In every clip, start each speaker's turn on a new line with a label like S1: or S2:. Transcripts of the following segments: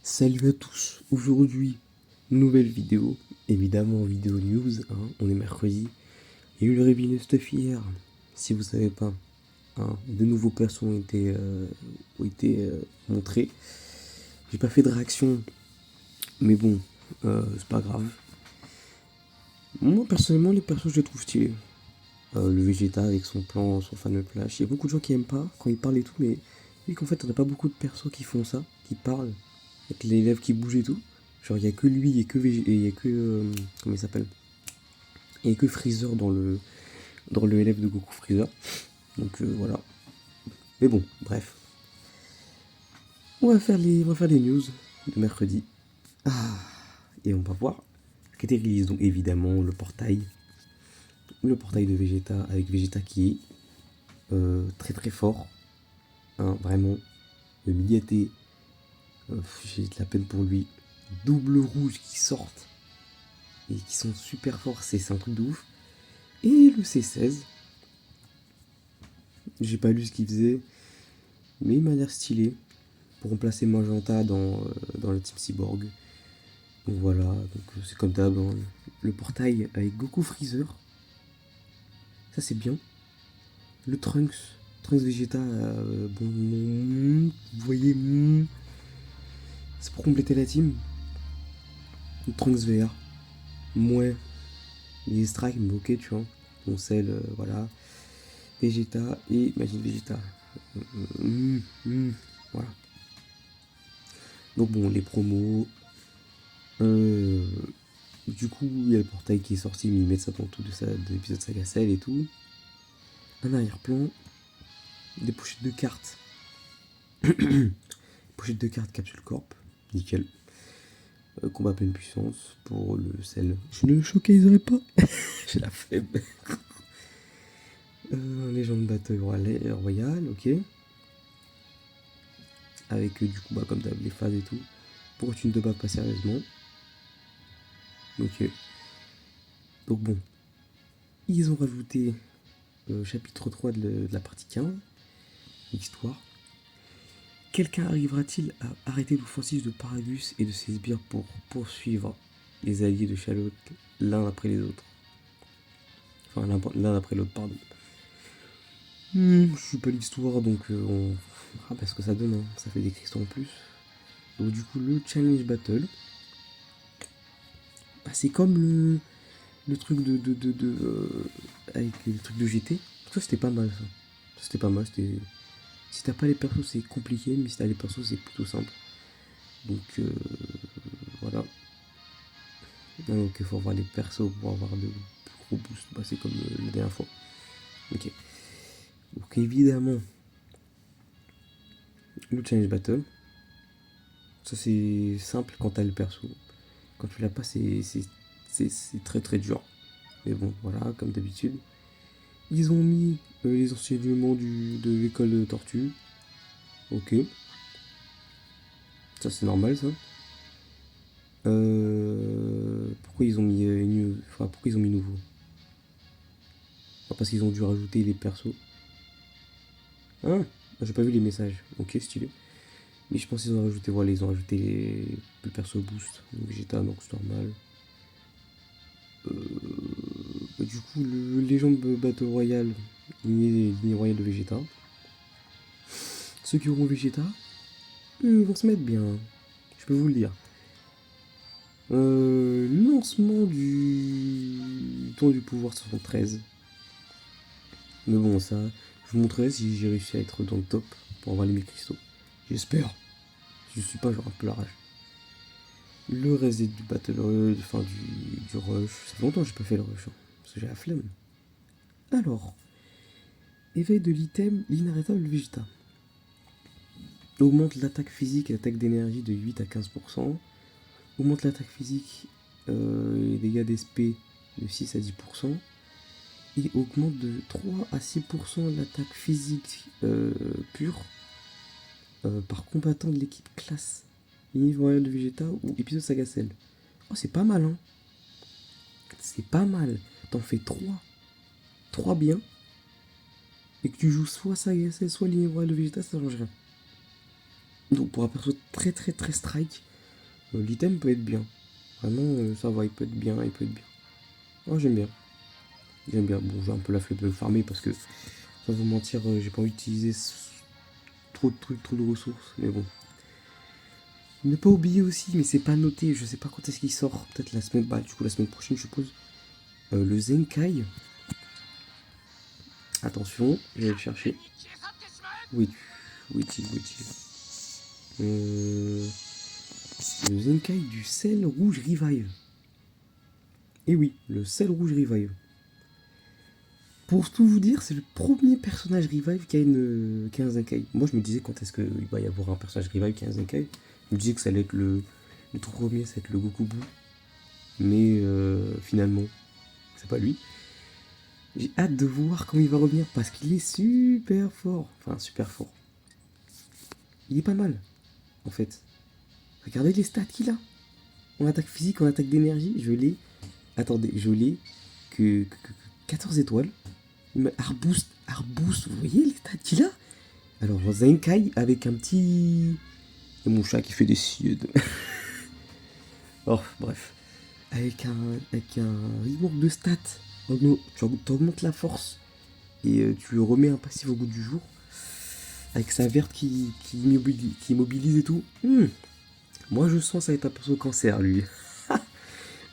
S1: Salut à tous, aujourd'hui, nouvelle vidéo, évidemment vidéo news, hein, on est mercredi. Il y a eu le reveal stuff hier, si vous savez pas, hein, de nouveaux persos ont été montrés. J'ai pas fait de réaction, mais bon, c'est pas grave. Moi personnellement, les persos je les trouve stylés. Le Vegeta avec son plan, son fameux flash, il y a beaucoup de gens qui aiment pas quand il parle et tout, mais vu qu'en fait on a pas beaucoup de persos qui font ça, qui parlent, avec les lèvres qui bougent et tout. Genre, il n'y a que lui, il y a que comment il s'appelle. Il n'y a que Freezer dans le élève de Goku Freezer. Donc voilà. Mais bon, bref. On va faire les news de mercredi. Ah, et on va voir qu'est release. Donc évidemment, le portail. Le portail de Vegeta avec Vegeta qui est très très fort. Hein, vraiment. Le Miyaté. J'ai de la peine pour lui. Double rouge qui sortent. Et qui sont super forts. C'est un truc de ouf. Et le C16. J'ai pas lu ce qu'il faisait. Mais il m'a l'air stylé. Pour remplacer Magenta dans le Team Cyborg. Donc voilà, donc c'est comme d'hab, hein, le portail avec Goku Freezer. Ça c'est bien. Le Trunks Vegeta, bon, vous voyez, c'est pour compléter la team. Le Trunks VR, mouais, il est strike, mais ok, tu vois. On sait, voilà. Vegeta et Majin Vegeta. Voilà. Donc bon, les promos. Du coup, il y a le portail qui est sorti, mais ils mettent ça dans tout de l'épisode Saga Cell et tout. Un arrière-plan. Des pochettes de cartes. Pochette de cartes Capsule Corp. Nickel. Combat pleine puissance pour le sel. Je ne le showcaserai pas. J'ai la flemme. Légende Battle Royale, ok. Avec du coup, comme d'hab, les phases et tout. Pourquoi tu ne te bats pas sérieusement? Ok. Donc bon. Ils ont rajouté chapitre 3 de la partie 15. Histoire. Quelqu'un arrivera-t-il à arrêter l'offensive de Paragus et de ses sbires pour poursuivre les alliés de Charlotte l'un après les autres? Enfin, l'un après l'autre, pardon. Je suis pas l'histoire, donc on verra parce que ça donne, hein. Ça fait des cristaux en plus. Donc du coup, le Challenge Battle, bah, c'est comme le truc avec le truc de GT. Ça, c'était pas mal, ça. C'était pas mal, c'était... Si t'as pas les persos, c'est compliqué, mais si t'as les persos, c'est plutôt simple. Donc voilà. Donc il faut avoir les persos pour avoir de gros boosts. Bah, c'est comme la dernière fois. Ok. Donc évidemment, le challenge battle. Ça c'est simple quand t'as le perso. Quand tu l'as pas, c'est très très dur. Mais bon, voilà, comme d'habitude. Ils ont mis les enseignements de l'école de tortue. Ok. Ça c'est normal ça. Pourquoi ils ont mis pourquoi ils ont mis nouveau? Parce qu'ils ont dû rajouter les persos. Ah, j'ai pas vu les messages. Ok, stylé. Mais je pense qu'ils ont rajouté, voilà, ils ont rajouté le perso boost. Donc Vegeta, donc c'est normal. Du coup, le légende Battle Royale, lignée royale de Vegeta. Ceux qui auront Vegeta, ils vont se mettre bien. Je peux vous le dire. Lancement du tour du pouvoir 73. Mais bon, ça, je vous montrerai si j'ai réussi à être dans le top pour avoir les 1000 cristaux. J'espère. Si je suis pas, j'aurai un peu la rage. Le reste du battle, enfin du rush. Ça fait longtemps que j'ai pas fait le rush, hein, parce que j'ai la flemme. Alors, éveil de l'item, l'inarrêtable Vegeta. Augmente l'attaque physique et l'attaque d'énergie de 8 à 15%. Augmente l'attaque physique et les dégâts d'SP de 6 à 10%. Et augmente de 3 à 6% l'attaque physique pure par combattant de l'équipe classe Niveau Royal de Vegeta ou épisode Saga Cell. Oh, c'est pas mal, hein. C'est pas mal. T'en fais 3. 3 bien. Et que tu joues soit Saga Cell, soit Ligne Royale de Vegeta, ça change rien. Donc pour un perso très très très strike, L'item peut être bien. Vraiment, ça va, il peut être bien, il peut être bien. Oh, j'aime bien. J'aime bien. Bon, j'ai un peu la flemme de le farmer parce que, sans vous mentir, j'ai pas envie d'utiliser trop de trucs, trop de ressources. Mais bon. Ne pas oublier aussi, mais c'est pas noté, je sais pas quand est-ce qu'il sort. Peut-être la semaine, bah, du coup, la semaine prochaine, je suppose. Le Zenkai. Attention, je vais le chercher. Où es-tu? Où est-il? Où est-il? Le Zenkai du sel rouge revive. Et oui, le sel rouge revive. Pour tout vous dire, c'est le premier personnage revive qui a un Zenkai. Moi, je me disais quand est-ce qu'il va y avoir un personnage revive qui a un Zenkai. Je me disais que ça allait être le tout premier, ça allait être le Gokubu. Mais finalement, c'est pas lui. J'ai hâte de voir comment il va revenir parce qu'il est super fort. Enfin, super fort. Il est pas mal, en fait. Regardez les stats qu'il a. En attaque physique, en attaque d'énergie, je l'ai. Attendez, je l'ai que 14 étoiles. Arboost, vous voyez les stats qu'il a? Alors, Zenkai avec un petit. Et mon chat qui fait des sieux. Oh, bref. Avec un rework de stats. Tu augmentes la force et tu lui remets un passif au goût du jour. Avec sa verte qui immobilise et tout. Moi, je sens ça va être un perso cancer, lui.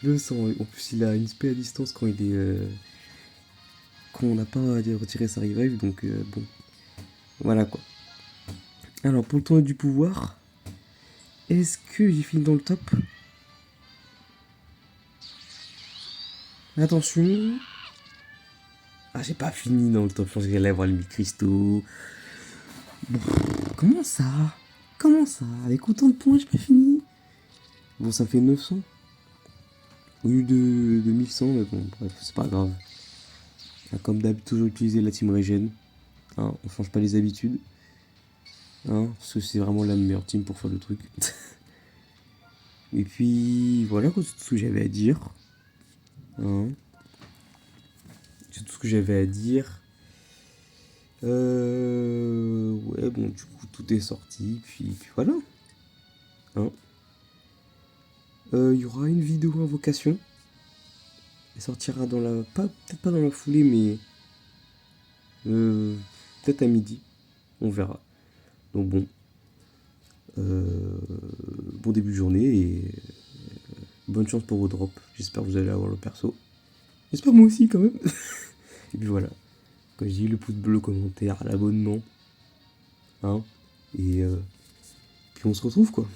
S1: Je le sens. En plus, il a une spé à distance quand il est. Quand on n'a pas retiré sa revive, donc bon. Voilà quoi. Alors, pour le tournoi du pouvoir, est-ce que j'ai fini dans le top? Attention. Ah, j'ai pas fini dans le top. Je pense que j'allais avoir les 1000 cristaux. Bon, comment ça? Comment ça? Avec autant de points, j'ai pas fini. Bon, ça fait 900. Au lieu de 1100, mais bon, bref, c'est pas grave. Comme d'hab, toujours utiliser la team Regen. Hein, on change pas les habitudes. Hein, parce que c'est vraiment la meilleure team pour faire le truc. Et puis, voilà, c'est tout ce que j'avais à dire. Hein. C'est tout ce que j'avais à dire. Ouais, bon, du coup, tout est sorti. Puis voilà. Hein. Il y aura une vidéo invocation. Elle sortira dans la. Peut-être pas dans la foulée, mais. Peut-être à midi. On verra. Donc bon. Bon début de journée et bonne chance pour vos drops. J'espère que vous allez avoir le perso. J'espère moi aussi quand même. Et puis voilà. Comme je dis, le pouce bleu, le commentaire, l'abonnement. Hein. Et puis on se retrouve quoi.